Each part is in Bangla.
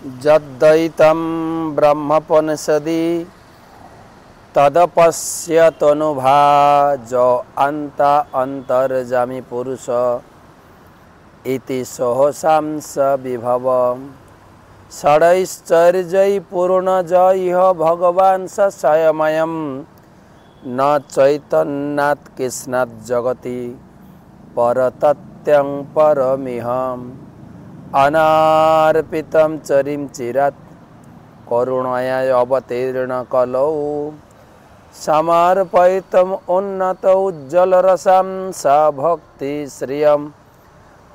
यद्दैतं ब्रह्मोपनिषदि तदपश्यतनुभा जो अंत अंतर्जामी पुरुष इति सहसांस विभव षडैश्चर्यै पूर्णजयः भगवान् स स्वयमयं न चैतन्यात् कृष्णात् जगति परतत्यं परमिहम् अनार्पितं चरिं चिरात् करुणया अवतीर्ण कलौ समर्पयितुम् उन्नत उज्ज्वलरसां स भक्ति श्रियं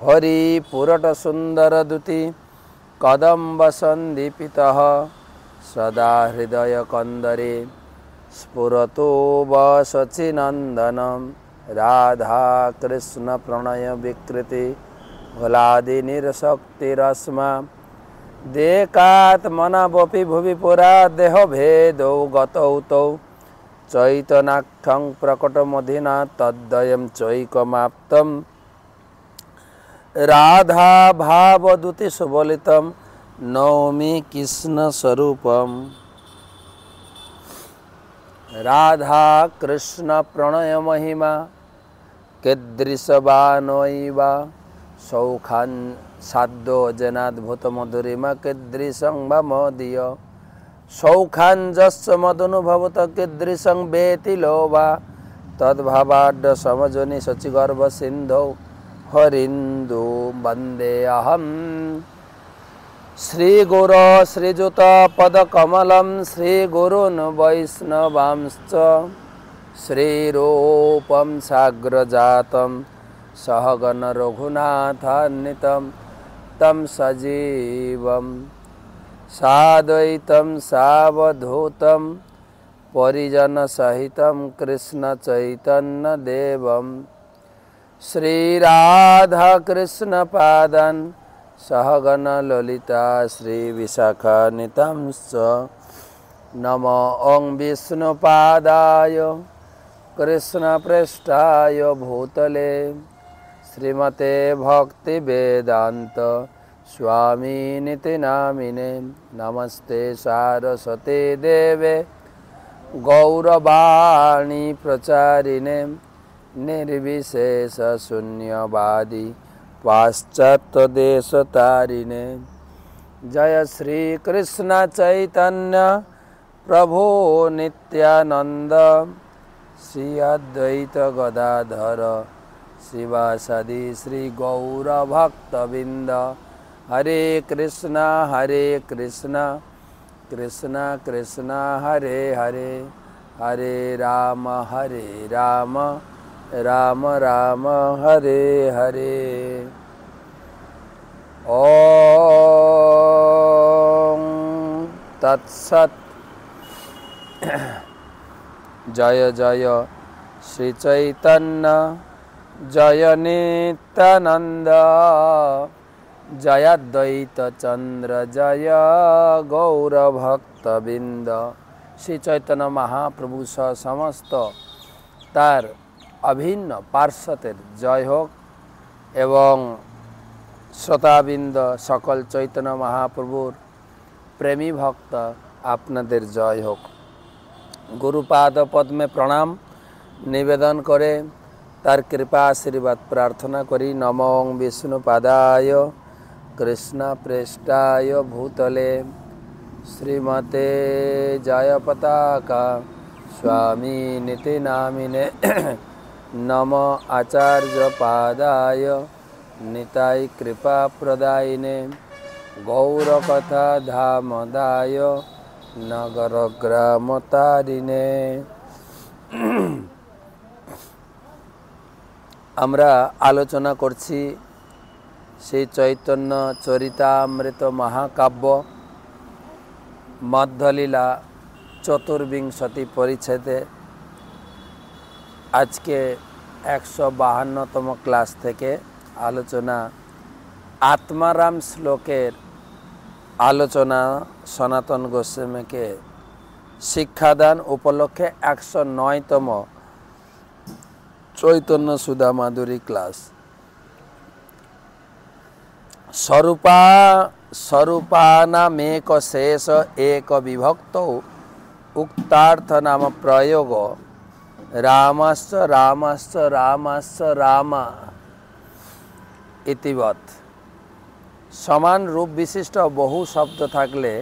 हरिपुरट सुन्दरदुति कदम्ब सन्दीपितः सदा हृदय कंदरे स्फुरतो वशचिनन्दनं राधा कृष्ण प्रणय विकृति भलादि निरशक्तिरस्मा देकात्मनावपि भुवि पुरा देह भेदौ गतौ तौ चैतनाख्यं प्रकटमधिना तद्वयं चैकमाप्तं राधा भावदूति सुबलितं नौमि कृष्ण स्वरूपम् राधा कृष्ण प्रणय महिमा कीदृशवानैवा सौखान् साद्यो जनाद्भुत मधुरिमा कीदृशं मदीय सौखान् जस्य मदनुभवत कीदृशं वेति लोभा तद्भावाढ्य समजनि शचिगर्भ सिन्धौ हरिन्दु वन्दे अहम् श्रीगुरो श्रीयुत पदकमलं श्रीगुरून् वैष्णवांश्च श्रीरूपं साग्रजातं सहगण रघुनाथान्वितं तं सजीवं साद्वैतं सावधूतं परिजनसहितं कृष्ण चैतन्य देवं श्रीराधा कृष्ण पादान् सहगण ललिता श्री विशाखान्वितांश्च नमो ओं विष्णुपादाय कृष्ण पृष्ठाय भूतले श्रीमते भक्ति वेदांत स्वामिनिति नामिने नमस्ते सारस्वते देवे गौरवाणी प्रचारिणे निर्विशेष शून्यवादी पाश्चात्य देश तारिणे जय श्री कृष्ण चैतन्य प्रभु नित्यानंद श्री अद्वैत गदाधर शिवासादि श्री गौर भक्तबिंद हरे कृष्णा कृष्णा कृष्णा हरे हरे हरे राम राम राम हरे हरे ओम तत्सत जय जय श्री चैतन्य जय नित्यानंद जय अद्वैत चंद्र जय गौर भक्तबिंद श्री चैतन्य महाप्रभु सह समस्त तार अभिन्न पार्षदेर जय होक एवं श्रोताबिंद सकल चैतन्य महाप्रभुर प्रेमी भक्त आपनादेर जय होक गुरुपाद पद में प्रणाम निवेदन करे तार कृपा आशीर्वाद प्रार्थना करी नमो विष्णुपादाय कृष्ण प्रेष्ठाय भूतले श्रीमते जय पताका स्वामी निति नामिने नम आचार्य पादाय निताय कृपा प्रदायिने गौर कथा धामदाय नगर ग्राम तारिणे আমরা আলোচনা করছি সেই চৈতন্য চরিতামৃত মহাকাব্য মধ্যলীলা চতুর্বিংশতি পরিচ্ছেদে আজকে 152তম ক্লাস থেকে আলোচনা আত্মারাম শ্লোকের আলোচনা সনাতন গোস্বামীকে শিক্ষাদান উপলক্ষে 109তম चैतन्य सुधा माधुरी क्लास स्वरूपा स्वरूपानामेक शेष एक विभक्त उक्तार्थ नाम प्रयोग रामश्च रामश्च रामश्च रामा इतिवत। समान रूप विशिष्ट बहु शब्द थाकले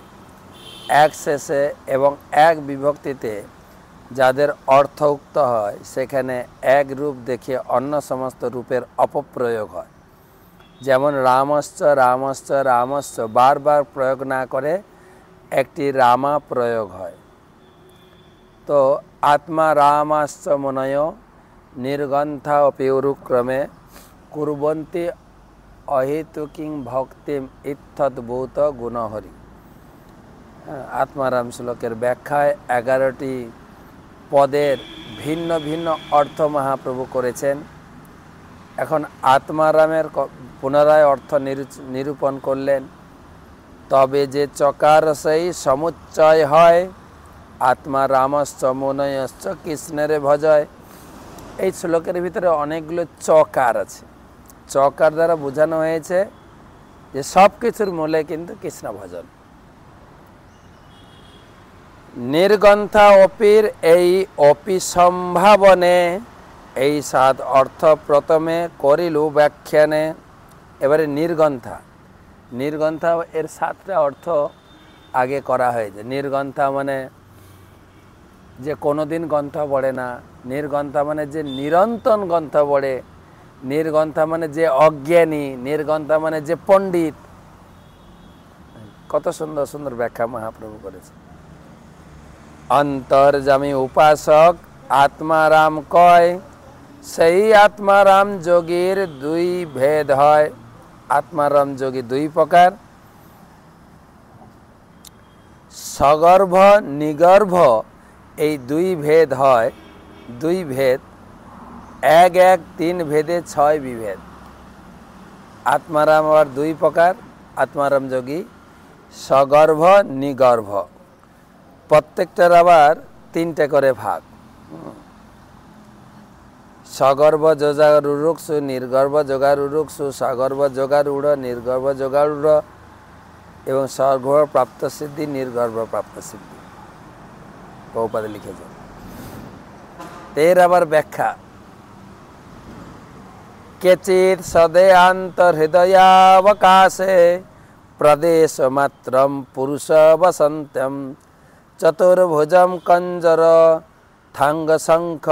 एक शेषे एवं एक विभक्तिते যাদের অর্থ উক্ত হয় সেখানে এক রূপ দেখে অন্য সমস্ত রূপের অপপ্রয়োগ হয়। যেমন রামশ্চ রামশ্চ রামশ্চ বারবার প্রয়োগ না করে একটি রামা প্রয়োগ হয়। তো আত্মা রামাশ্চ মনয় নির্গন্থা অপিউরুক্রমে কুর্বন্তি অহেতুকিং ভক্তিম ইত্থদ্ভূত গুণহরি। আত্মারাম শ্লোকের ব্যাখ্যায় 11টি পদের ভিন্ন ভিন্ন অর্থ মহাপ্রভু করেছেন। এখন আত্মারামের পুনরায় অর্থ নিরূপণ করলেন। তবে যে চকার সেই সমুচ্চয় হয় আত্মা রামশ্চ মনয়শ্চ কৃষ্ণের ভজয়। এই শ্লোকের ভিতরে অনেকগুলো চকার আছে। চকার দ্বারা বোঝানো হয়েছে যে সব কিছুর মূলে কিন্তু কৃষ্ণ ভজন। নির্গন্থা অপির এই অপি সম্ভাবনে এই 7 অর্থ প্রথমে করিলু ব্যাখ্যানে। এবারে নির্গন্থা নির্গন্থা এর 7টা অর্থ আগে করা হয়েছে। নির্গন্থা মানে যে কোনোদিন গ্রন্থ পড়ে না, নির্গন্থা মানে যে নিরন্তর গ্রন্থ পড়ে, নির্গন্থা মানে যে অজ্ঞানী, নির্গন্থা মানে যে পণ্ডিত। কত সুন্দর সুন্দর ব্যাখ্যা মহাপ্রভু করেছে। অন্তর্যামী উপাসক আত্মারাম কয় সেই আত্মারাম যোগীর 2 ভেদ হয়। আত্মারাম যোগী 2 প্রকার, সগর্ভ নিগর্ভ। এই 2 ভেদ হয়, 2 ভেদ 1 1 3 ভেদে 6 বিভেদ। আত্মারাম আবার 2 প্রকার, আত্মারাম যোগী সগর্ভ নিগর্ভ। প্রত্যেকটার আবার 3টে করে ভাগ। সগর্ভ যোগারুরুক্ষু, নির্গর্ভ যোগারুরুক্ষু, সগর্ভ যোগারূঢ়, নির্গর্ভ যোগারূঢ় এবং সগর্ভ প্রাপ্ত সিদ্ধি, নির্গর্ভ প্রাপ্ত সিদ্ধি। বহুপাদে লিখেছে। এর আবার ব্যাখ্যা কেচিৎ সদেয়ান্তর্হৃদয়াবকাশে প্রদেশ মাত্রম পুরুষ বসন্তম চতুর্ভুজম কঞ্জর থাঙ্গ শঙ্খ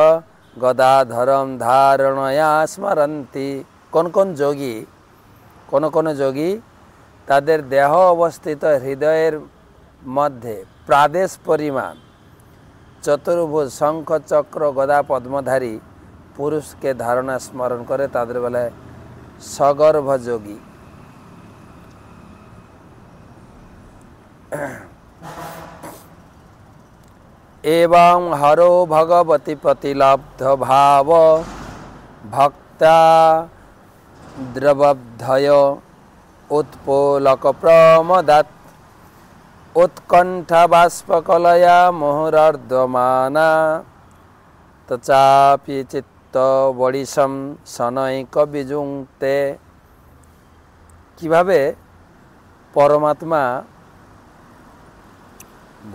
গদাধরম ধারণয়া স্মরন্তি। কোন কোন যোগী তাদের দেহ অবস্থিত হৃদয়ের মধ্যে প্রাদেশ পরিমাণ চতুর্ভুজ শঙ্খ চক্র গদা পদ্মধারী পুরুষকে ধারণা স্মরণ করে, তাদের বেলায় সগর্ভ যোগী। এবং হরো ভগবতী প্রতিলব্ধ ভাব ভক্তা দ্রবদ্ধয় উৎপোলক প্রমদাত উৎকণ্ঠা বাষ্পকলয়া মুহুরর্ধমানা তচাপি চিত্ত বড়িসম সনৈক বিজুংতে। কিভাবে পরমাত্মা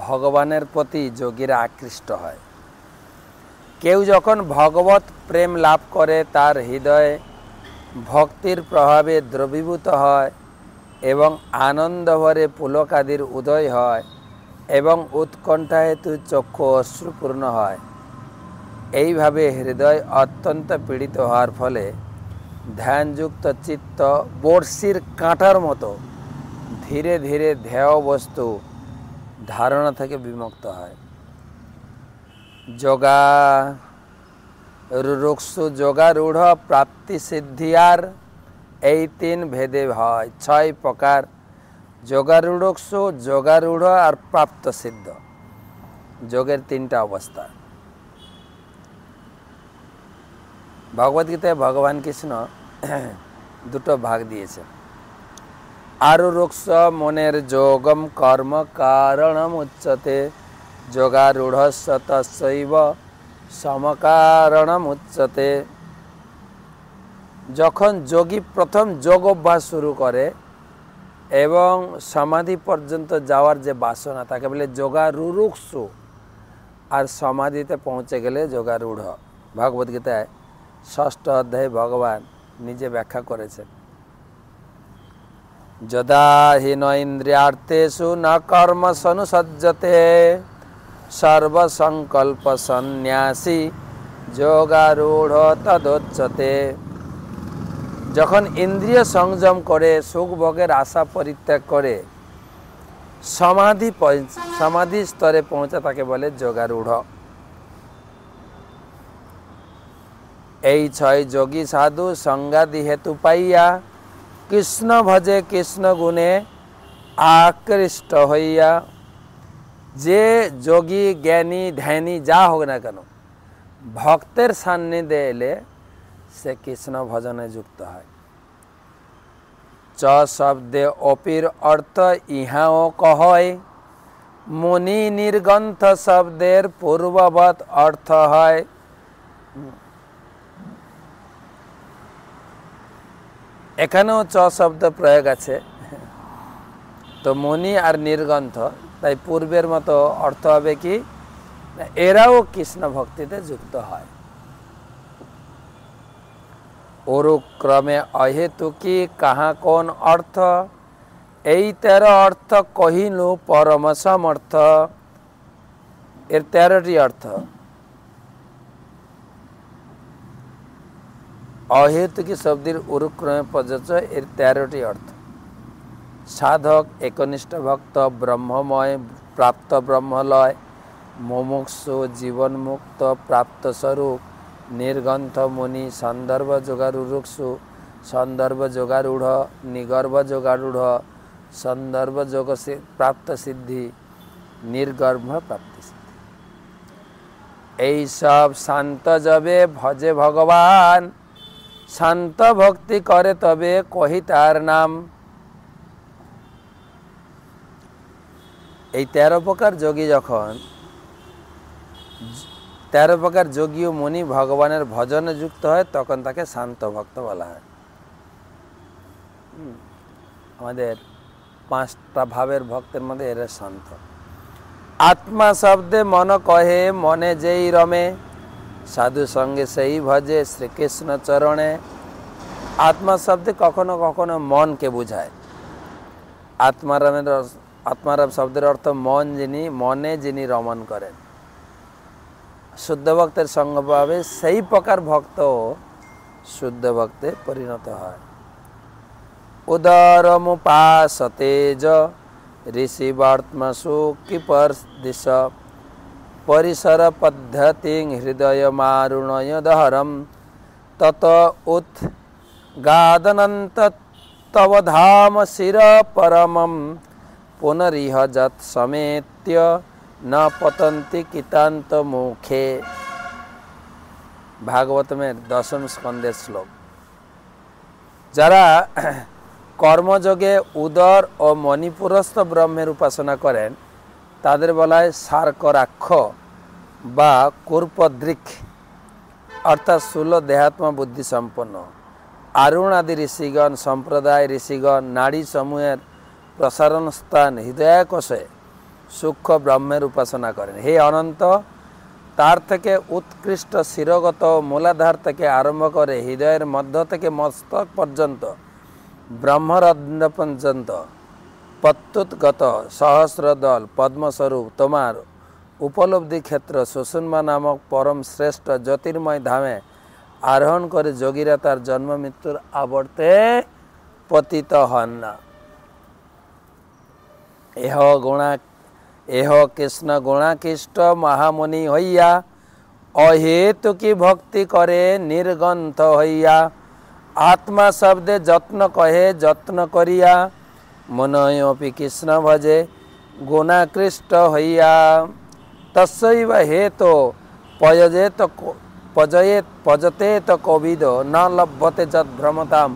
ভগবানের প্রতি যোগীরা আকৃষ্ট হয়। কেউ যখন ভগবত প্রেম লাভ করে তার হৃদয়ে ভক্তির প্রভাবে দ্রবীভূত হয় এবং আনন্দ ভরে পুলকাদির উদয় হয় এবং উৎকণ্ঠা হেতু চক্ষু অশ্রুপূর্ণ হয়। এইভাবে হৃদয় অত্যন্ত পীড়িত হওয়ার ফলে ধ্যানযুক্ত চিত্ত বর্ষির কাঁটার মতো ধীরে ধীরে ধ্যেয় বস্তু ধারণা থেকে বিমুক্ত হয়। যোগারুরুক্ষু যোগারূঢ় প্রাপ্তি সিদ্ধিয়ার এই 3 ভেদে হয় 6 প্রকার। যোগারুরুক্ষু, যোগারূঢ় আর প্রাপ্ত সিদ্ধ। যোগের 3টা অবস্থা। ভগবদ্গীতায় ভগবান কৃষ্ণ 2টো ভাগ দিয়েছেন। আরুরুক্ষ মনের যোগম কর্ম কারণম উচ্যতে যোগারূঢ়স্য তস্যৈব সমকারণম উচ্যতে। যখন যোগী প্রথম যোগ অভ্যাস শুরু করে এবং সমাধি পর্যন্ত যাওয়ার যে বাসনা তাকে বলে যোগারুরুক্ষু, আর সমাধিতে পৌঁছে গেলে যোগারূঢ়। ভগবদ্গীতায় 6ষ্ঠ অধ্যায়ে ভগবান নিজে ব্যাখ্যা করেছেন, যদা হীন ইন্দ্রিয়ার্থেষু ন কর্মসনুসজ্জতে সর্বসংকল্প সন্ন্যাসী যোগারূঢ় তদোচ্যতে। যখন ইন্দ্রিয় সংযম করে সুখ ভোগের আশা পরিত্যাগ করে সমাধি স্তরে পৌঁছা তাকে বলে যোগারূঢ়। এই 6 যোগী সাধু সংগাদি হেতু পাইয়া কৃষ্ণ ভজে কৃষ্ণ গুণে আকৃষ্ট হইয়া। যে যোগী জ্ঞানী ধ্যানী যা হোক না কেন ভক্তের সান্নিধ্যে এলে সে কৃষ্ণ ভজনে যুক্ত হয়। চ শব্দে অপির অর্থ ইহাও কহয়, মুনি নির্গন্থ শব্দের পূর্ববৎ অর্থ হয়। এখানেও চ শব্দ প্রয়োগ আছে, তো মুনি আর নির্গন্থ, তাই পূর্বের মতো অর্থ হবে কি এরাও কৃষ্ণ ভক্তিতে যুক্ত হয়। অনুক্রমে অহেতুকি কাহা কোন অর্থ, এই 13 অর্থ কহিনু পরম সমর্থ। এর 13টি অর্থ। অহেতুকি শব্দের অনুক্রমে প্রযোজ্য এর 13টি অর্থ। সাধক, একনিষ্ঠ ভক্ত, ব্রহ্মময় প্রাপ্ত ব্রহ্মলয়, মুমুক্ষু জীবনমুক্ত প্রাপ্ত স্বরূপ, নির্গন্থ মুনি, সন্দর্ভ যোগারুরুক্ষু, সন্দর্ভ যোগারূঢ়, নিগর্ভ যোগারূঢ়, সন্দর্ভ যোগ প্রাপ্ত সিদ্ধি, নির্গর্ভ প্রাপ্তি সিদ্ধি। এই সব শান্ত যবে ভজে ভগবান, শান্ত ভক্তি করে তবে কহি তার নাম। এই 13 প্রকার যোগী যখন 13 প্রকার যোগী ও মুনি ভগবানের ভজনে যুক্ত হয় তখন তাকে শান্ত ভক্ত বলা হয়। আমাদের 5টা ভাবের ভক্তের মধ্যে এরা শান্ত। আত্মা শব্দে মন কহে, মনে যেই রমে, সাধু সঙ্গে সেই ভজে শ্রীকৃষ্ণ চরণে। আত্মা শব্দে কখনো কখনো মনকে বোঝায়। আত্মারাম শব্দের অর্থ মন, যিনি মনে যিনি রমণ করেন। শুদ্ধ ভক্তের সঙ্গ পাবে সেই প্রকার ভক্ত শুদ্ধ ভক্তে পরিণত হয়। উদরমুপাসতে য ঋষিবর্ত্মসু কিপর্দিশ, পরিসর পদ্ধতি হৃদয় মারুণয়দহরম, তত উৎগাদনন্ত তব ধাম শির পরমম, পুনরিহ যৎ সমেত্য না পতন্তি কিতান্ত মুখে। ভাগবতমের 10ম স্কন্ধের শ্লোক। যারা কর্মযোগে উদর ও মণিপুরস্থ ব্রহ্মের উপাসনা করেন তাদের বলা হয় সার্করাক্ষ বা কূর্পদৃক, অর্থাৎ স্থূল দেহাত্মা বুদ্ধি সম্পন্ন। আরুণ আদি ঋষিগণ, সম্প্রদায় ঋষিগণ নাড়ী সমূহের প্রসারণ স্থান হৃদয়াকোষে সূক্ষ্ম ব্রহ্মের উপাসনা করেন। হে অনন্ত, তার থেকে উৎকৃষ্ট শিরগত মূলাধার থেকে আরম্ভ করে হৃদয়ের মধ্য থেকে মস্তক পর্যন্ত ব্রহ্মরন্ধ্র পর্যন্ত প্রত্যুৎগত সহস্রদল পদ্মস্বরূপ তোমার উপলব্ধি ক্ষেত্র সুষুম্না নামক পরম শ্রেষ্ঠ জ্যোতির্ময় ধামে আরোহণ করে যোগীরা তার জন্ম মৃত্যুর আবর্তে পতিত হন না। এহ কৃষ্ণ গুণাকৃষ্ট মহামুনি হইয়া, অহেতুকি ভক্তি করে নির্গন্থ হইয়া, আত্মা শব্দে যত্ন কহে যত্ন করিয়া, মনয়পি কৃষ্ণ ভজে গুণাকৃষ্ট হইয়া। তস্যৈব হেতো পজতেত কোবিদ না লভ্যতে যৎ ভ্রমতাম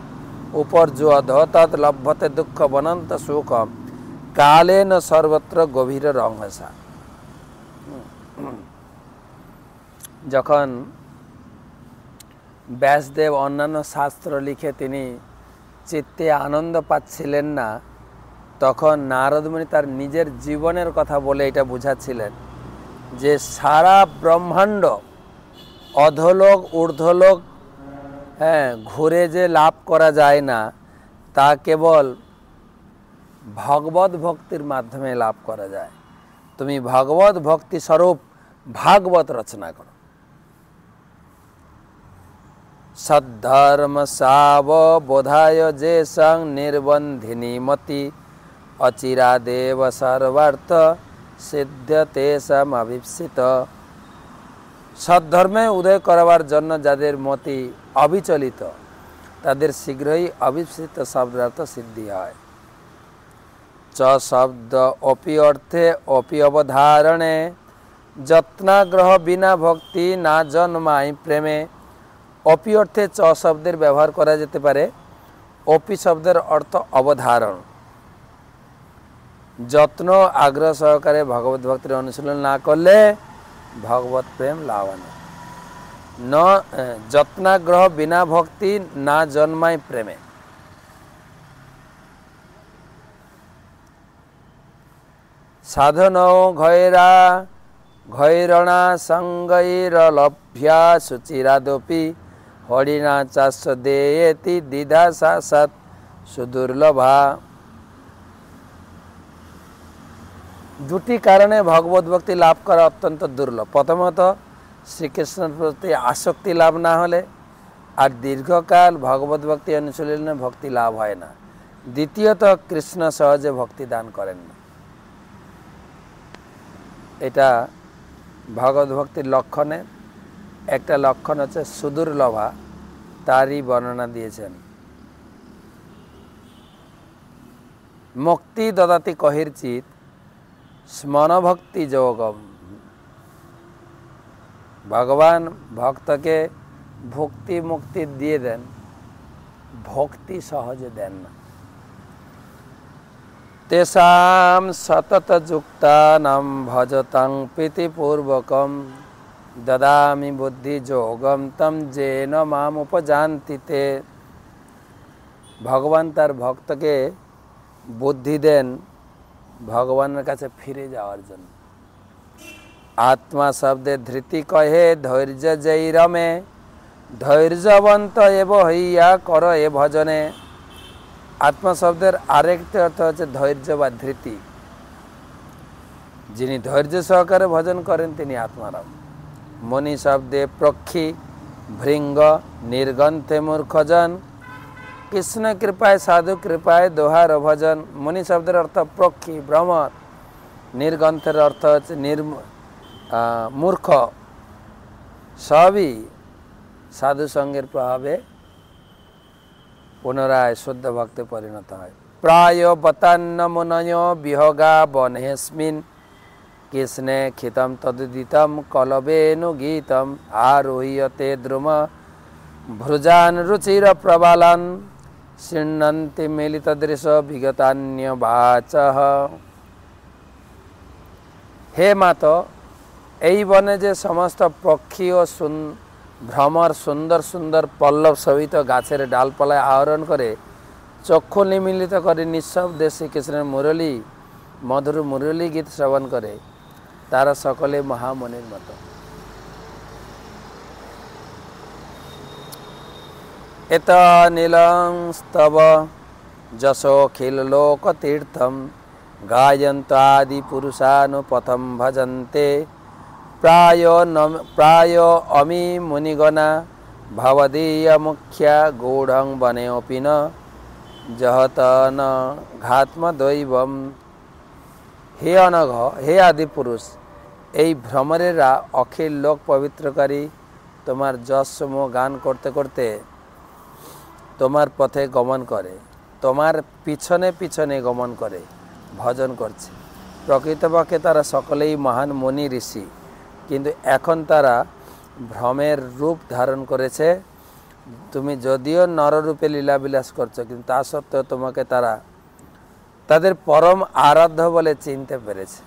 উপর্যুয়ধ তৎ লভ্যতে দুঃখ বনন্ত সুখম কালেন সর্বত্র গভীর রহস্যা। যখন ব্যাসদেব অন্যান্য শাস্ত্র লিখে তিনি চিত্তে আনন্দ পাচ্ছিলেন না, তখন নারদমুনি তার নিজের জীবনের কথা বলে এটা বুঝাচ্ছিলেন যে সারা ব্রহ্মাণ্ড অধলোক ঊর্ধ্বলোক ঘুরে যে লাভ করা যায় না, তা কেবল ভগবত ভক্তির মাধ্যমে লাভ করা যায়। তুমি ভগবত ভক্তি স্বরূপ ভাগবত রচনা করো। সদ্ধর্ম সাব বোধায় যে সং নির্বন্ধিনী মতি অচিরাদেব সর্বার্থ সিদ্ধতে সমভিপ্সিত। সদ্ধর্মে উদয় করবার জন্য যাদের মতি অবিচলিত, তাদের শীঘ্রই অভিপ্সিত শব্দার্থ সিদ্ধি হয়। চ শব্দ অপি অর্থে অপি অবধারণে যত্নাগ্রহ বিনা ভক্তি না জন্মায় প্রেমে। অপি অর্থে চ শব্দের ব্যবহার করা যেতে পারে। অপি শব্দের অর্থ অবধারণ। যত্ন আগ্রহ সহকারে ভগবত ভক্তির অনুশীলন না করলে ভগবত প্রেম লাভ না। ন যত্নাগ্রহ বিনা ভক্তি না জন্মায় প্রেমে। সাধন ঘৈরণা সঙ্গৈরলভ্যা সুচিরাদপি হরিণা চাষ দেয়েতি দ্বিধা সৎ সুদুর্লভা। দুটি কারণে ভগবত ভক্তি লাভ করা অত্যন্ত দুর্লভ। প্রথমত শ্রীকৃষ্ণের প্রতি আসক্তি লাভ না হলে, আর দীর্ঘকাল ভগবত ভক্তি অনুশীলনে ভক্তি লাভ হয় না। দ্বিতীয়ত কৃষ্ণ সহজে ভক্তি দান করেন না। এটা ভগবত ভক্তির লক্ষণের একটা লক্ষণ হচ্ছে সুদুর্লভা, তারই বর্ণনা দিয়েছেন। মুক্তি দদাতি কহির্চিত স্মরণভক্তি যোগম। ভগবান ভক্তকে ভক্তি মুক্তি দিয়ে দেন, ভক্তি সহজে দেন না। তেষাম সতত যুক্তানাম ভজতাং প্রীতিপূর্বকম দদামি বুদ্ধি যোগম তম যেন মাম উপজানতি তে। ভগবান তার ভক্তকে বুদ্ধি দেন ভগবানের কাছে ফিরে যাওয়ার জন্য। আত্মা শব্দে ধৃতি কহে ধৈর্য যেই রমে ধৈর্যবন্ত এব হইয়া কর এ ভজনে। আত্মা শব্দের আরেকটি অর্থ হচ্ছে ধৈর্য বা ধৃতি। যিনি ধৈর্য সহকারে ভজন করেন তিনি আত্মারাম। মনি শব্দে প্রক্ষী ভৃঙ্গ নির্গন্থে মূর্খজন কৃষ্ণ কৃপায় সাধু কৃপায় দোহার ভজন। মনি শব্দের অর্থ প্রক্ষী ভ্রমর, নির্গন্থের অর্থ হচ্ছে মূর্খ। সবই সাধু সঙ্গের প্রভাবে পুনরায় শুদ্ধ ভক্তে পরিণত হয়। প্রায় বতান্ন মুনয় বিহগা বনহেস্মিন কৃষ্ণে ক্ষিতম তদুদিতম কলবেনু গীতম আরোহ্যতে দ্রুম ভ্রুজান রুচির প্রবালান শৃণ্বন্তি মিলিত দৃশ্য বিগতান্য বাচঃ। হে মাত, এই বনে যে সমস্ত পক্ষী ও ভ্রমর সুন্দর সুন্দর পল্লব শোভিত গাছের ডালপালায় আহরণ করে চক্ষু নিমিলিত করে নিঃশব্দে শ্রীকৃষ্ণের মুরলী মধুর মুরলী গীত শ্রবণ করে, তারা সকলে মহামনির মতো। এত নীলং স্তব যশোখিল লোকতীর্থম গায়ন্ত আদি পুরুষানুপথম ভজন্তে প্রায় অমি মুনিগণা ভবদীয় মুখ্যা গূঢ়ং বনে অপি ন জহত ন ঘাত্মদৈবম। হে অনঘ, হে আদি পুরুষ, এই ভ্রমরেরা অখিল লোক পবিত্রকারী তোমার যশসমূহ গান করতে করতে তোমার পথে গমন করে, তোমার পিছনে পিছনে গমন করে ভজন করছে। প্রকৃতপক্ষে তারা সকলেই মহান মুনি ঋষি, কিন্তু এখন তারা ভ্রমের রূপ ধারণ করেছে। তুমি যদিও নররূপে লীলাবিলাস করছো, কিন্তু তা সত্ত্বেও তোমাকে তারা তাদের পরম আরাধ্য বলে চিনতে পেরেছে।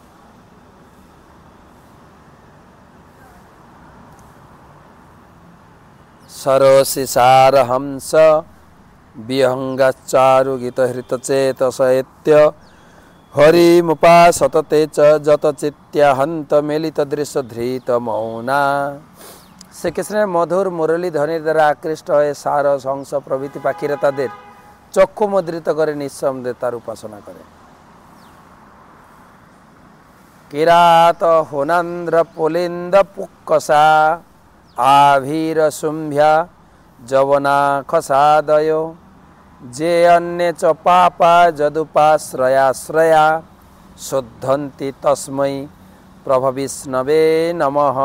সরসিসার হংস বিহঙ্গাচারু গীত হৃত চেতসেত্য हरिमुपासत ते च जतचित्या हंत मेलित दृश्य धृत मौना। श्रीकृष्ण मधुर मुरली ध्वनि द्वारा आकृष्ट हये सार हंस प्रभृति पाखिरा तादेर चक्षु मुद्रित करे निस्संदेह तार उपासना करे। किरात होनांद्र पुलिंद पुक्कसा आभीर शुंभ्या जवना खसादयो जे अन्य च पापा जदुपाश्रयाश्रया शुद्धन्ति तस्मै प्रभ विष्णवे नमः।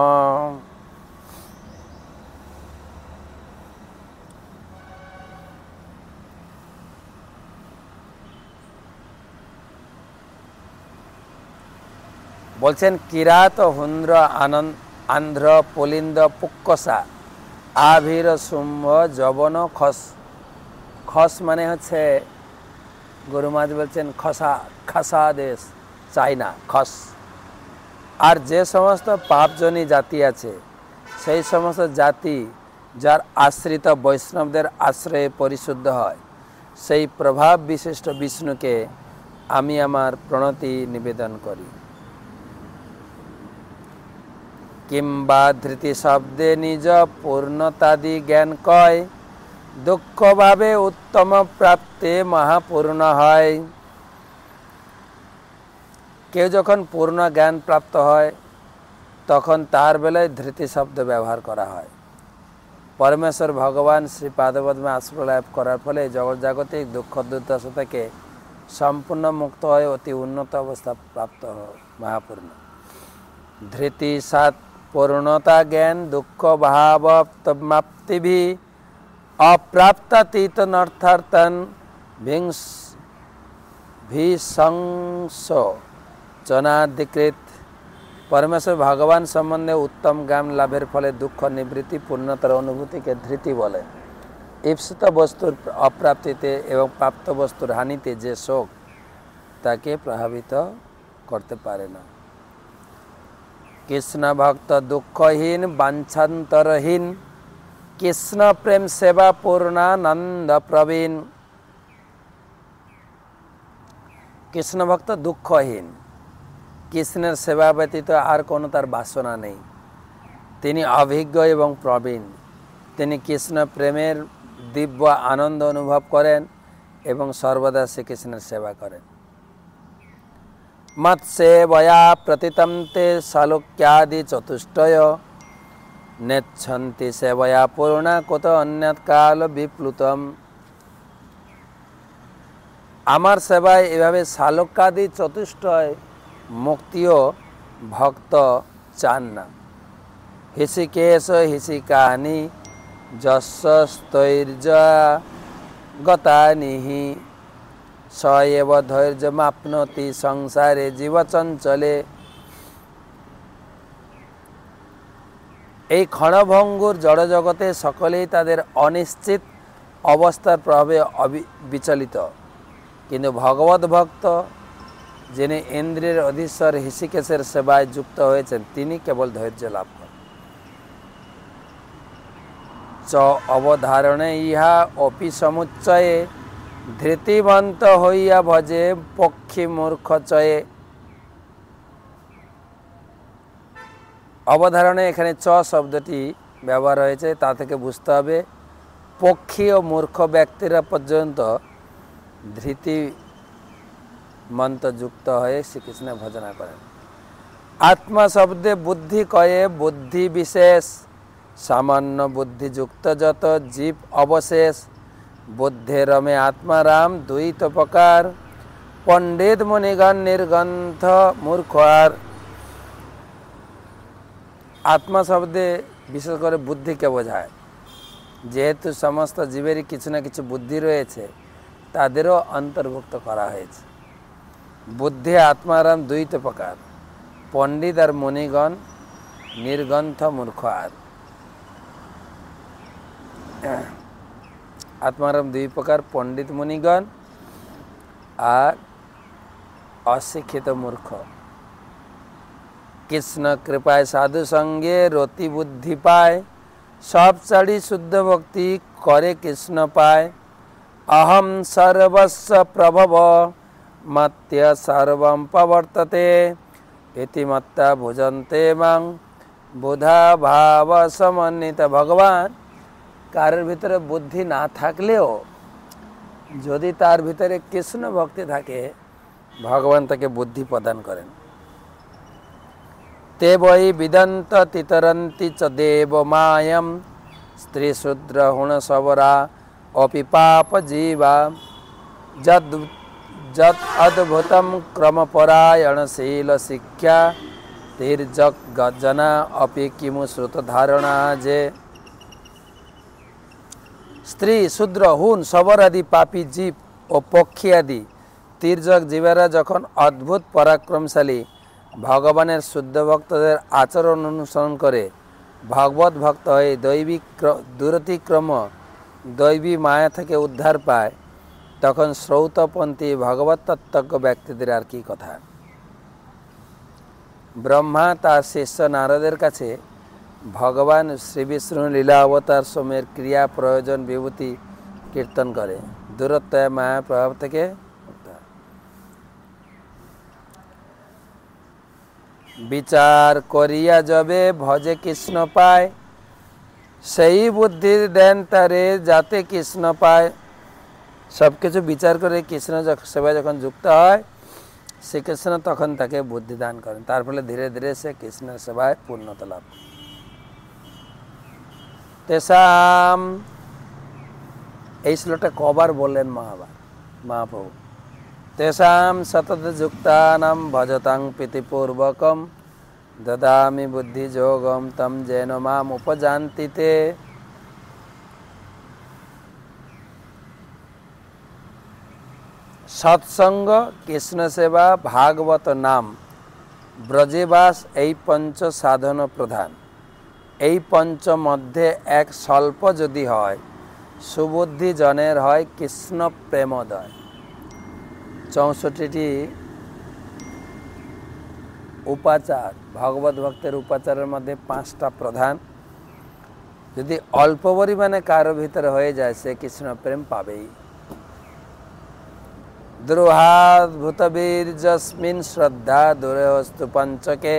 বলছেন কিরাত হুন্দ্র আনন্দ আন্ধ্র পুলিন্দ পুক্কসা আভির শুম্ভ জবন খস। খস মানে হচ্ছে গুরুমাজ বলছেন খসা খাসা দেশ চাইনা খস। আর যে সমস্ত পাপজনী জাতি আছে সেই সমস্ত জাতি যার আশ্রিত বৈষ্ণবদের আশ্রয়ে পরিশুদ্ধ হয় সেই প্রভাব বিশিষ্ট বিষ্ণুকে আমি আমার প্রণতি নিবেদন করি। কিংবা ধৃতি শব্দে নিজ পূর্ণতাদি জ্ঞান কয় দুঃখ ভাবে উত্তম প্রাপ্তে মহাপূর্ণ হয়। কেউ যখন পূর্ণ জ্ঞান প্রাপ্ত হয় তখন তার বেলায় ধৃতি শব্দ ব্যবহার করা হয়। পরমেশ্বর ভগবান শ্রী পাদপদ্মে আশ্রয় লাভ করার ফলে জগৎজাগতিক দুঃখ দুর্দশা থেকে সম্পূর্ণ মুক্ত হয়ে অতি উন্নত অবস্থা প্রাপ্ত হয় মহাপূর্ণ। ধৃতি সাত पूर्णता ज्ञान दुख भाव माप्ति भी अप्राप्तातीत नर्थार्थन भीसंसो चनाधिकृत। परमेश्वर भगवान सम्बन्धे उत्तम ज्ञान लाभेर फले दुख निवृत्ति पूर्णतर अनुभूति के धृति बोले। इप्सित वस्तुर अप्राप्तिते एवं प्राप्त वस्तुर हानिते जे शोक ताके प्रभावित करते पारे ना। कृष्ण भक्त दुखहीन वांछांतरहीन कृष्ण प्रेम सेवा पूर्णानंद प्रवीण। कृष्ण भक्त दुखहीन कृष्णेर सेवा व्यतीत आर कोनो तार बासना नहीं। तिनी अभिज्ञ एवं प्रवीण। तिनी कृष्ण प्रेमेर दिव्य आनंद अनुभव करें एवं सर्वदा श्रीकृष्णेर सेवा करें। मत्सेवया प्रतितं ते सालोक्यादि चतुष्टय नेच्छन्ति सेवया पूर्णा कुत अन्यत् काल विप्लुतम। आमार सेवाय एभावे सालोक्यादि चतुष्टय मुक्तिओ भक्त चान ना। हिषिकेश हिषिकानि जस्स्तैर्जा गतानिहि स एव धैर्यमाप्नोति संसारे जीवचंचले। এই ক্ষণভঙ্গুর জড় জগতে সকলেই তাদের অনিশ্চিত অবস্থার প্রভাবে বিচলিত, কিন্তু ভগবত ভক্ত যিনি ইন্দ্রিয়ের অধীশ্বর হৃষিকেশের সেবায় যুক্ত হয়েছেন তিনি কেবল ধৈর্য লাভ করেন। চ অবধারণে ইহা অপি সমুচ্চয়ে ধৃতিবন্ত হইয়া ভজে পক্ষী মূর্খ চয়ে। অবধারণে এখানে চ শব্দটি ব্যবহার হয়েছে, তা থেকে বুঝতে হবে পক্ষী ও মূর্খ ব্যক্তিরা পর্যন্ত ধৃতিমন্ত যুক্ত হয়ে শ্রীকৃষ্ণের ভজনা করেন। আত্মা শব্দে বুদ্ধি কয়ে বুদ্ধি বিশেষ সামান্য বুদ্ধিযুক্ত যত জীব অবশেষ। বুদ্ধে রমে আত্মারাম দ্বৈত প্রকার পণ্ডিত মুনিগণ নির্গন্থ মূর্খ আর। আত্মা শব্দে বিশেষ করে বুদ্ধিকে বোঝায়। যেহেতু সমস্ত জীবেরই কিছু না কিছু বুদ্ধি রয়েছে তাদেরও অন্তর্ভুক্ত করা হয়েছে। বুদ্ধি আত্মারাম দ্বৈত প্রকার পণ্ডিত আর মুনিগণ নির্গন্থ মূর্খ আর। आत्माराम दुई प्रकार पंडित मुनिगण और अशिक्षित मूर्ख। कृष्ण कृपाय साधु संगे रति बुद्धि पाए सब छाड़ी शुद्ध भक्ति करे कृष्ण पाए। अहम सर्वस्व प्रभव मत्य सर्वं प्रवर्तते इति मत्ता भुजन्ते मां बुधा भाव समन्वित। भगवान कार भितरे बुद्धि ना थाकलेও যদি তার ভিতরে কৃষ্ণ ভক্তি থাকে ভগবান তাকে বুদ্ধি প্রদান করেন। ते वै विदन्त तितरन्ति च देव मायं स्त्री शूद्र हुण सबरा अपि पाप जीवा जद जद अद्भुतम क्रमपरायणशील शिक्षा तिर्जक गजना अपि किमु श्रुत धारणा जे। स्त्री शूद्र हुन सबर आदि पापी जीव और पक्षी आदि तीर्जक जीवेरा जखन अद्भुत पराक्रमशाली भगवान शुद्ध भक्तদের आचरण अनुसरण करे भगवत भक्त हয়ে दैविक दूरतिक्रम दैवी माया থেকে उद्धार पाए তখন শ্রৌতপন্থী ভগবত তত্ত্বজ্ঞ ব্যক্তিদের আর কি কথা। ব্রহ্মা তার শিষ্য নারদের কাছে ভগবান শ্রী বিষ্ণু লীলা অবতার সময়ের ক্রিয়া প্রয়োজন বিভূতি কীর্তন করে দূরত্ব মায়া প্রভাব থেকে বিচার করিয়া যবে ভজে কৃষ্ণ পায় সেই বুদ্ধি দেন তারে যাতে কৃষ্ণ পায়। सब किछु विचार करे कृष्ण सेवा जखन जुक्त है श्रीकृष्ण तखन ताके बुद्धि दान करें तार फले धीरे धीरे से कृष्ण सेवाय पूर्णता लाभ। तेषाम এই শ্লোকটা কবার বললেন মহাপ্রভু। तेषाम सतत जुक्तानां भजतां प्रीतिपूर्वकं ददामि बुद्धि योगं तम जैन माम उपजान्ति ते। सत्संग कृष्ण सेवा भागवत नाम ब्रजेबास এই पंच साधन प्रधान। এই पंच मध्य एक स्वल्प यदि হয় सुबुद्धि जनेर হয় कृष्ण प्रेमोदय। 64টি उपाचार भगवत भक्तेर उपाचारेर मध्य 5टा प्रधान यदि अल्प परिमाणे कारो भितर হয়ে যায় সে কৃষ্ণ প্রেম পাবেই। द्रुहाद्भुतवीर्यस्मिन् श्रद्धा दुरेस्तु पंचके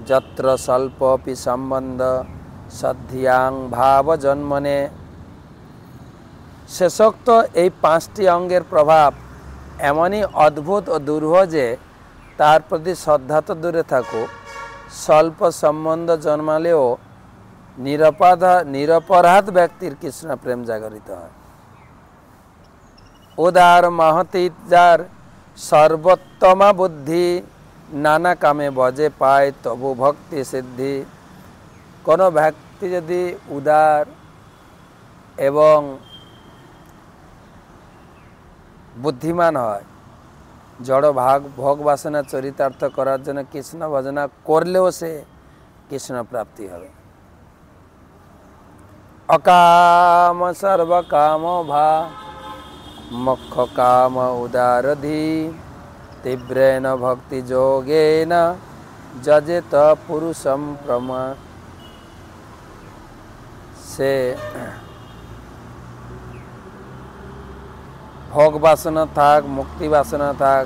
जत्र स्वल्पपि संबंध सद्धियां भाव जन्मने। शेषोक्त এই 5টি অঙ্গের প্রভাব এমনই অদ্ভুত ও দুরূহ যে তার প্রতি শ্রদ্ধা তো দূরে থাকুক স্বল্প সম্বন্ধ জন্মালেও নিরপরাধ ব্যক্তির কৃষ্ণ প্রেম জাগরিত হয়। उदार महती जार सर्वोत्तमा बुद्धि नाना कामे बजे पाए तबु भक्ति सिद्धि। कोनो व्यक्ति यदि उदार एवं बुद्धिमान है जड़ भाग भोग बासना चरितार्थ करार जन्य कृष्ण भजना करलेও से कृष्ण प्राप्ति হবে। अकाम सर्वकाम भा मोक्ष काम उदारधि तीव्रेण भक्ति जोगेन जजेत पुरुषम प्रमा। से भोग बासना थाक मुक्ति बासना थाक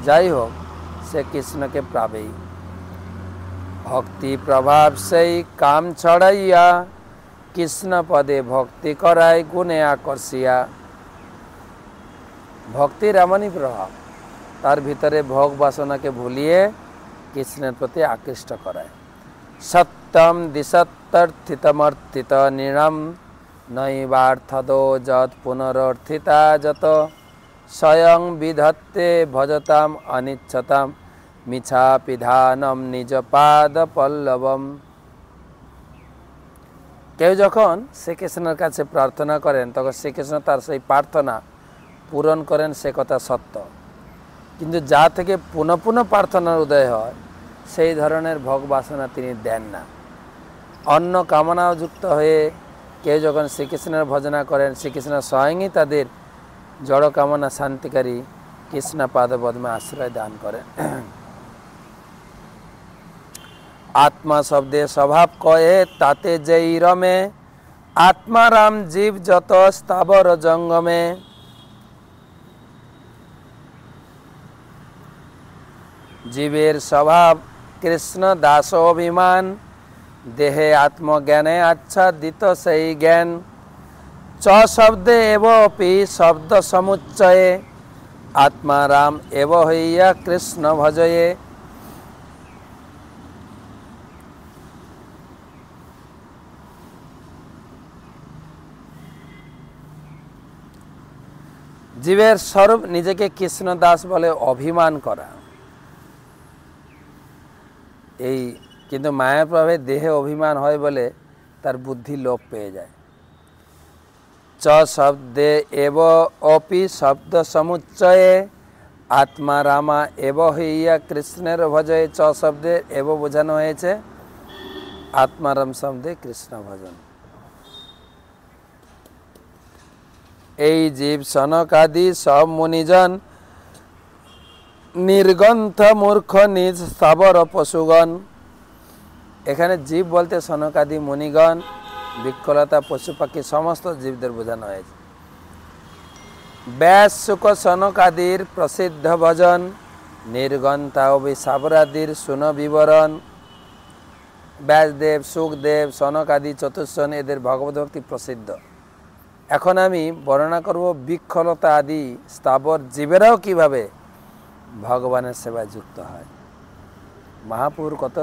যাই হোক সে কৃষ্ণকে পাবেই। भक्ति प्रभाव से काम छड़ाइया कृष्ण पदे भक्ति कराय गुणे आकर्षिया। भक्तिर एमनी प्रभाव तार भितरे भोग बासना के भूलिए कृष्ण प्रति आकृष्ट कराए। सत्यम दिशत्तर्थितमर्थित निणम नैवार्थदो जत पुनरर्थिता जत स्वयं विधत्ते भजताम अनिच्छताम मिछा पिधानम निज पाद पल्लवम। केउ जखन श्रीकृष्णर काछे प्रार्थना करें तখন श्रीकृष्ण तार सेई प्रार्थना पूरण करें से कथा सत्य किन्तु जा थेके पुनः पुनः प्रार्थनार उदय है सेई धरनेर भोग बासना तिनि देन ना। अन्न कामना युक्त हये केउ जखन श्रीकृष्णेर भजना करें श्रीकृष्ण स्वयंई तादेर जड़ कामना शांतिकारी कृष्ण पादपद्मे आश्रय दान करें। आत्मा शब्दे स्वभाव कहे ताते जेई रमे आत्माराम जीव जत स्थावर जंगमे। জীবের স্বভাব কৃষ্ণ দাস অভিমান, দেহে আত্মজ্ঞানে আচ্ছাদিত সেই জ্ঞান। চ শব্দে এব অপি শব্দ সমুচ্চয়ে, আত্মারাম এব হইয়া কৃষ্ণ ভজয়ে। জীবের স্বরূপ নিজেকে কৃষ্ণ দাস বলে অভিমান করা, এই কিন্তু মায়ার প্রভাবে দেহে অভিমান হয় বলে তার বুদ্ধি লোপ পেয়ে যায়। চ শব্দে এব অপি শব্দ সমুচ্চয়ে, আত্মা রামা এব হইয়া কৃষ্ণের ভজয়ে। চ শব্দে এব বোঝানো হয়েছে আত্মারাম শব্দে কৃষ্ণ ভজন। এই জীব সনকাদি সব মুনিজন, নির্গন্থ মূর্খ নিজ স্থাবর পশুগণ। এখানে জীব বলতে সনকাদি মুনিগণ, বৃক্ষলতা পশু পাখি সমস্ত জীবদের বোঝানো হয়েছে। ব্যাস শুক সনকাদির প্রসিদ্ধ ভজন, নির্গন্থা সাবরাদির শুন বিবরণ। ব্যাসদেব, সুখদেব, সনকাদি চতুর্শন এদের ভগবত ভক্তি প্রসিদ্ধ। এখন আমি বর্ণনা করব বৃক্ষলতা আদি স্থাবর জীবেরাও কিভাবে ভগবানের সেবায় যুক্ত হয়। মহাপুর কত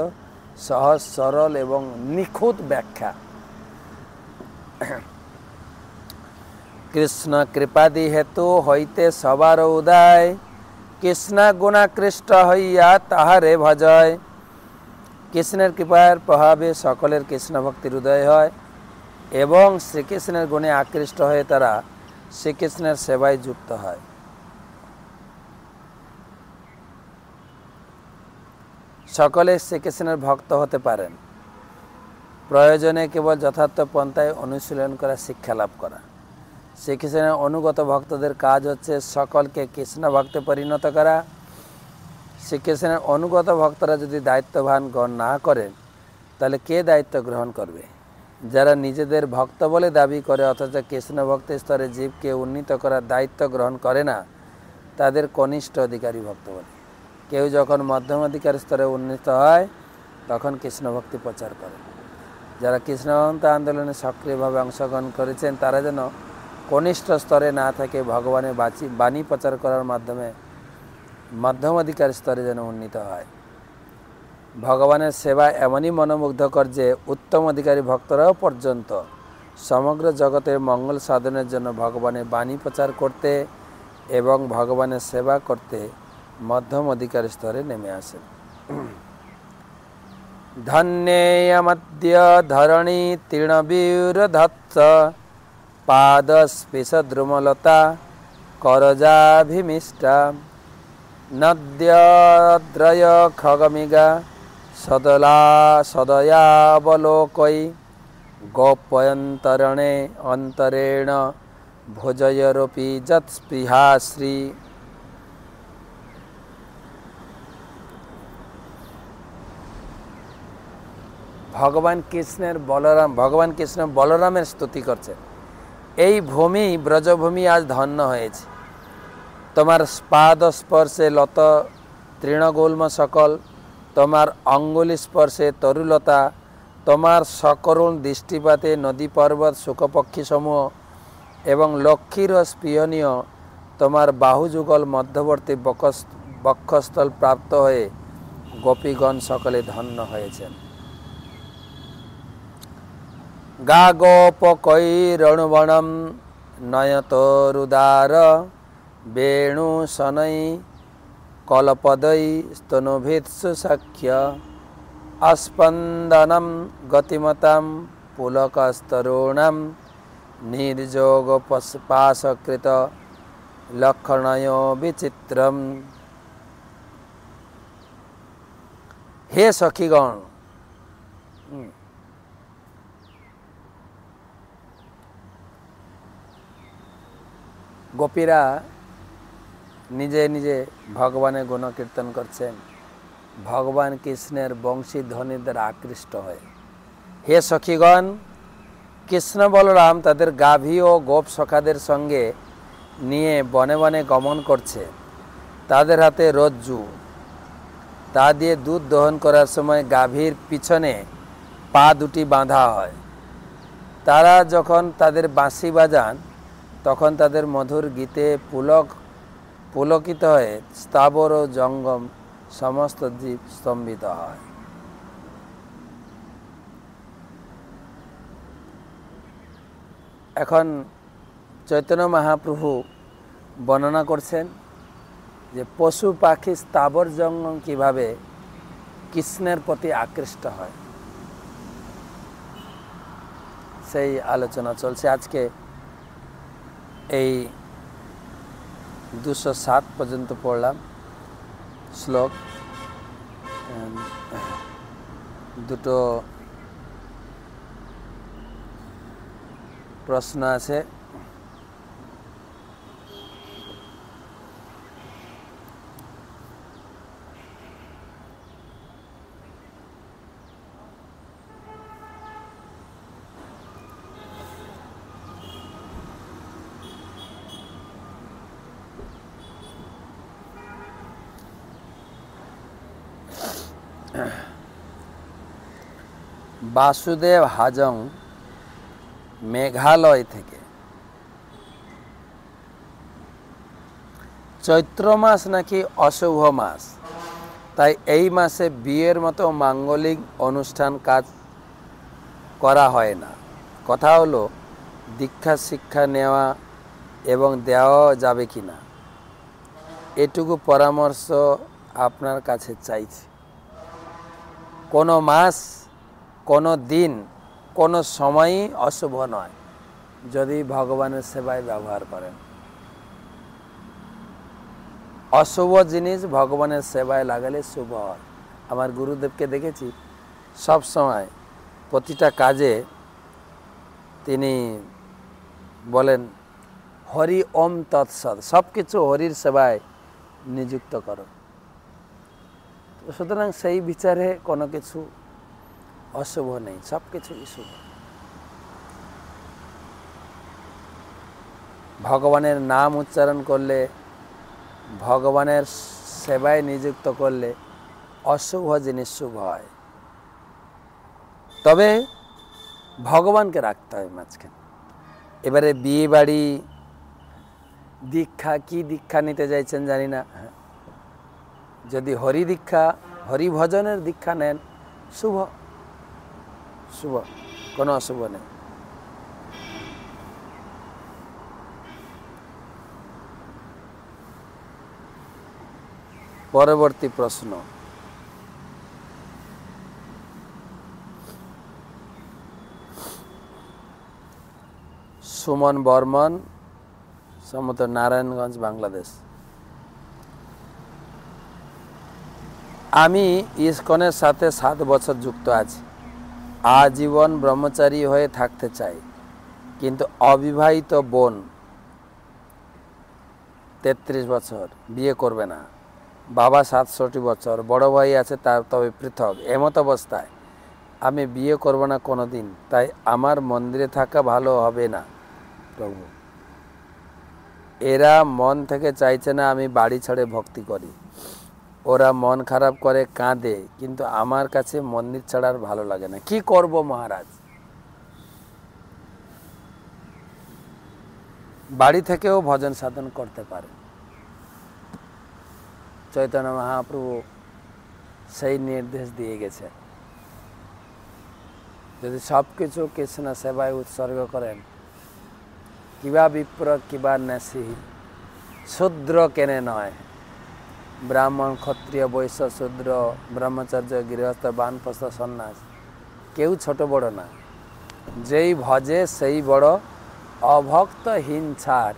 সহজ সরল এবং নিখুঁত ব্যাখ্যা। কৃষ্ণ কৃপাদি হেতু হইতে সবার উদয়, কৃষ্ণ গুণাকৃষ্ট হইয়া তাহারে ভজয়। কৃষ্ণের কৃপার প্রভাবে সকলের কৃষ্ণ ভক্তির উদয় হয় এবং শ্রীকৃষ্ণের গুণে আকৃষ্ট হয়ে তারা শ্রীকৃষ্ণের সেবায় যুক্ত হয়। সকলে শ্রীকৃষ্ণের ভক্ত হতে পারেন, প্রয়োজনে কেবল যথার্থ পন্থায় অনুশীলন করা, শিক্ষা লাভ করা। শ্রীকৃষ্ণের অনুগত ভক্তদের কাজ হচ্ছে সকলকে কৃষ্ণ ভক্তে পরিণত করা। শ্রীকৃষ্ণের অনুগত ভক্তরা যদি দায়িত্ববান গ্রহণ না করেন তাহলে কে দায়িত্ব গ্রহণ করবে? যারা নিজেদের ভক্ত বলে দাবি করে অথচ কৃষ্ণ ভক্তের স্তরে জীবকে উন্নীত করার দায়িত্ব গ্রহণ করে না, তাদের কনিষ্ঠ অধিকারী ভক্ত বলে। কেউ যখন মধ্যম অধিকার স্তরে উন্নীত হয় তখন কৃষ্ণ ভক্তি প্রচার করে। যারা কৃষ্ণভক্ত আন্দোলনে সক্রিয়ভাবে অংশগ্রহণ করেছেন তারা যেন কনিষ্ঠ স্তরে না থেকে ভগবানের বাণী প্রচার করার মাধ্যমে মধ্যম অধিকার স্তরে যেন উন্নীত হয়। ভগবানের সেবা এমনই মনোমুগ্ধকর যে উত্তম অধিকারী ভক্তরাও পর্যন্ত সমগ্র জগতের মঙ্গল সাধনের জন্য ভগবানের বাণী প্রচার করতে এবং ভগবানের সেবা করতে মধ্যম অধিকার স্তরে নেমে আসেন। ধন্যেয়মদ্য ধরণী তৃণবীরধত্স, পাদস্পৃশদ্রুমলতা করজাভিমিষ্টা। নদ্যদ্রয় খগমিগা সদয়াবলোকৈ, গোপ্যন্তরণে অন্তরেণ ভোজয়রপি যৎস্পৃহাশ্রী। ভগবান কৃষ্ণ বলরামের স্তুতি করছেন। এই ভূমি ব্রজভূমি আজ ধন্য হয়েছে। তোমার পাদ স্পর্শে লত তৃণগুল্ম সকল, তোমার অঙ্গুলি স্পর্শে তরুলতা, তোমার সকরুণ দৃষ্টিপাতে নদী পর্বত শুকপক্ষী সমূহ এবং লক্ষ্মীর স্পৃহনীয় তোমার বাহুযুগল মধ্যবর্তী বক্ষস্থল প্রাপ্ত হয়ে গোপীগণ সকলে ধন্য হয়েছেন। গা গোপকৈরণুবণম নয়তরুদার, বেণু শনৈ কলপদৈ স্তনুভিৎসু সাক্ষ্য। অস্পন্দনম গতিমতাম পুলকস্তরুণম, নির্যোগ পাশকৃত লক্ষণয় বিচিত্রম। হে সখীগণ, গোপীরা নিজে নিজে ভগবানের গুণকীর্তন করছেন, ভগবান কৃষ্ণের বংশী ধ্বনির দ্বারা আকৃষ্ট হয়ে। হে সখীগণ, কৃষ্ণ বলরাম তাদের গাভী ও গোপ সখাদের সঙ্গে নিয়ে বনে বনে গমন করছে। তাদের হাতে রজ্জু, তা দিয়ে দুধ দহন করার সময় গাভীর পিছনে পা দুটি বাঁধা হয়। তারা যখন তাদের বাঁশি বাজান তখন তাদের মধুর গীতে পুলকিত হয়ে স্থাবর ও জঙ্গম সমস্ত জীব স্তম্ভিত হয়। এখন চৈতন্য মহাপ্রভু বর্ণনা করছেন যে পশু পাখি স্থাবর জঙ্গম কিভাবে কৃষ্ণের প্রতি আকৃষ্ট হয়, সেই আলোচনা চলছে। আজকে এই 207 পর্যন্ত পড়লাম শ্লোক। দুটো প্রশ্ন আছে। বাসুদেব হাজং মেঘালয় থেকে। চৈত্র মাস নাকি অশুভ মাস, তাই এই মাসে বিয়ের মতো মাঙ্গলিক অনুষ্ঠান কাজ করা হয় না। কথা হলো দীক্ষা শিক্ষা নেওয়া এবং দেওয়া যাবে কি না, এটুকু পরামর্শ আপনার কাছে চাইছি। কোনো মাস, কোনো দিন, কোনো সময়ই অশুভ নয় যদি ভগবানের সেবায় ব্যবহার করেন। অশুভ জিনিস ভগবানের সেবায় লাগালে শুভ হয়। আমার গুরুদেবকে দেখেছি সব সময় প্রতিটা কাজে তিনি বলেন হরি ওম তৎসৎ, সব কিছু হরির সেবায় নিযুক্ত করো। সুতরাং সেই বিচারে কোনো কিছু অশুভ নেই, সব কিছুই শুভ। ভগবানের নাম উচ্চারণ করলে, ভগবানের সেবায় নিযুক্ত করলে অশুভ জিনিস শুভ হয়। তবে ভগবানকে রাখতে হয় মাঝখানে। এবারে বিয়ে বাড়ি, দীক্ষা, কি দীক্ষা নিতে চাইছেন জানি না, যদি হরি দীক্ষা, হরি ভজনের দীক্ষা নেন, শুভ শুভ, কোনো অশুভ নেই। পরবর্তী প্রশ্ন। সুমন বর্মন, সম্ভবত নারায়ণগঞ্জ, বাংলাদেশ। আমি ইসকনের সাথে 7 বছর যুক্ত আছি। আজীবন ব্রহ্মচারী হয়ে থাকতে চাই, কিন্তু অবিবাহিত বোন 33 বছর, বিয়ে করবে না। বাবা 67 বছর, বড় ভাই আছে তার, তবে পৃথক। এমত অবস্থায় আমি বিয়ে করব না কোনো দিন। তাই আমার মন্দিরে থাকা ভালো হবে না প্রভু। এরা মন থেকে চাইছে না আমি বাড়ি ছেড়ে ভক্তি করি। ওরা মন খারাপ করে, কাঁদে, কিন্তু আমার কাছে মন্দির ছাড়ার ভালো লাগে না। কি করব মহারাজ? বাড়ি থেকেও ভজন সাধন করতে পারে। চৈতন্য মহাপ্রভু সেই নির্দেশ দিয়ে গেছে। যদি সব কিছু কৃষ্ণ সেবায় উৎসর্গ করেন, কিবা বিপ্র কিবা ন্যাসী, শূদ্র কেনে নয়, ব্রাহ্মণ ক্ষত্রিয় বৈশ্য শূদ্র, ব্রহ্মচর্য গৃহস্থ বানপ্রস্থ সন্ন্যাস, কেউ ছোট বড় না। যেই ভজে সেই বড়, অভক্তহীন ছাড়,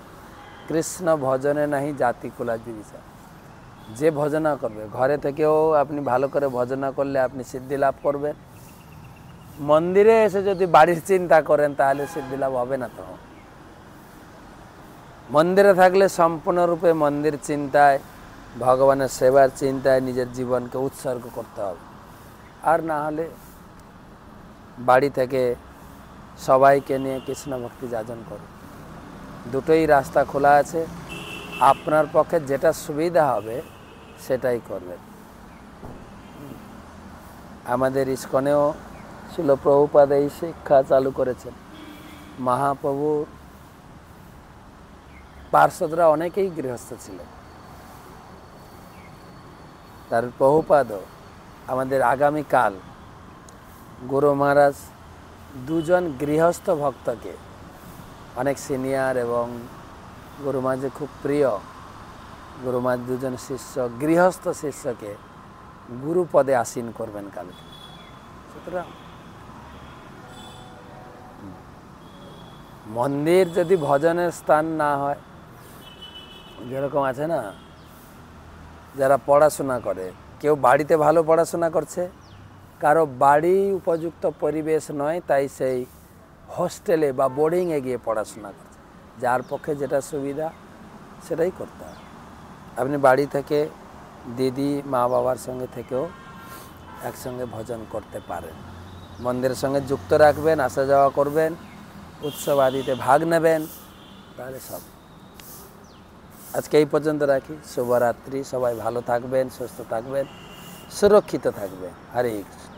কৃষ্ণ ভজনে নাহি জাতি কুলাজি বিচার। যে ভজনা করবে, ঘরে থেকেও আপনি ভালো করে ভজনা করলে আপনি সিদ্ধি লাভ করবেন। মন্দিরে এসে যদি বাড়ির চিন্তা করেন তাহলে সিদ্ধি লাভ হবে না। তো মন্দিরে থাকলে সম্পূর্ণরূপে মন্দির চিন্তায়, ভগবানের সেবার চিন্তায় নিজের জীবনকে উৎসর্গ করতে হবে। আর না হলে বাড়ি থেকে সবাইকে নিয়ে কৃষ্ণ ভক্তি যাজন করুন। দুটোই রাস্তা খোলা আছে, আপনার পক্ষে যেটা সুবিধা হবে সেটাই করবেন। আমাদের ইস্কনেও শিল প্রভুপাদ এই শিক্ষা চালু করেছেন। মহাপ্রভুর পার্শ্বদরা অনেকেই গৃহস্থ ছিলেন। তার প্রভুপাদও আমাদের আগামীকাল গুরু মহারাজ দুজন গৃহস্থ ভক্তকে, অনেক সিনিয়র এবং গুরু মহারাজের খুব প্রিয় গুরু মহারাজ দুজন শিষ্য, গৃহস্থ শিষ্যকে গুরু পদে আসীন করবেন কালকে। সুতরাং মন্দির যদি ভজনের স্থান না হয়, যেরকম আছে না, যারা পড়াশোনা করে, কেউ বাড়িতে ভালো পড়াশোনা করছে, কারো বাড়ি উপযুক্ত পরিবেশ নয়, তাই সেই হোস্টেলে বা বোর্ডিংয়ে গিয়ে পড়াশোনা করছে। যার পক্ষে যেটা সুবিধা সেটাই করতে হয়। আপনি বাড়ি থেকে দিদি মা বাবার সঙ্গে থেকেও একসঙ্গে ভজন করতে পারেন। মন্দিরের সঙ্গে যুক্ত রাখবেন, আসা যাওয়া করবেন, উৎসব আদিতে ভাগ নেবেন, তাহলে সব। আজকে এই পর্যন্ত রাখি। শুভরাত্রি। সবাই ভালো থাকবেন, সুস্থ থাকবেন, সুরক্ষিত থাকবেন। হরে কৃষ্ণ।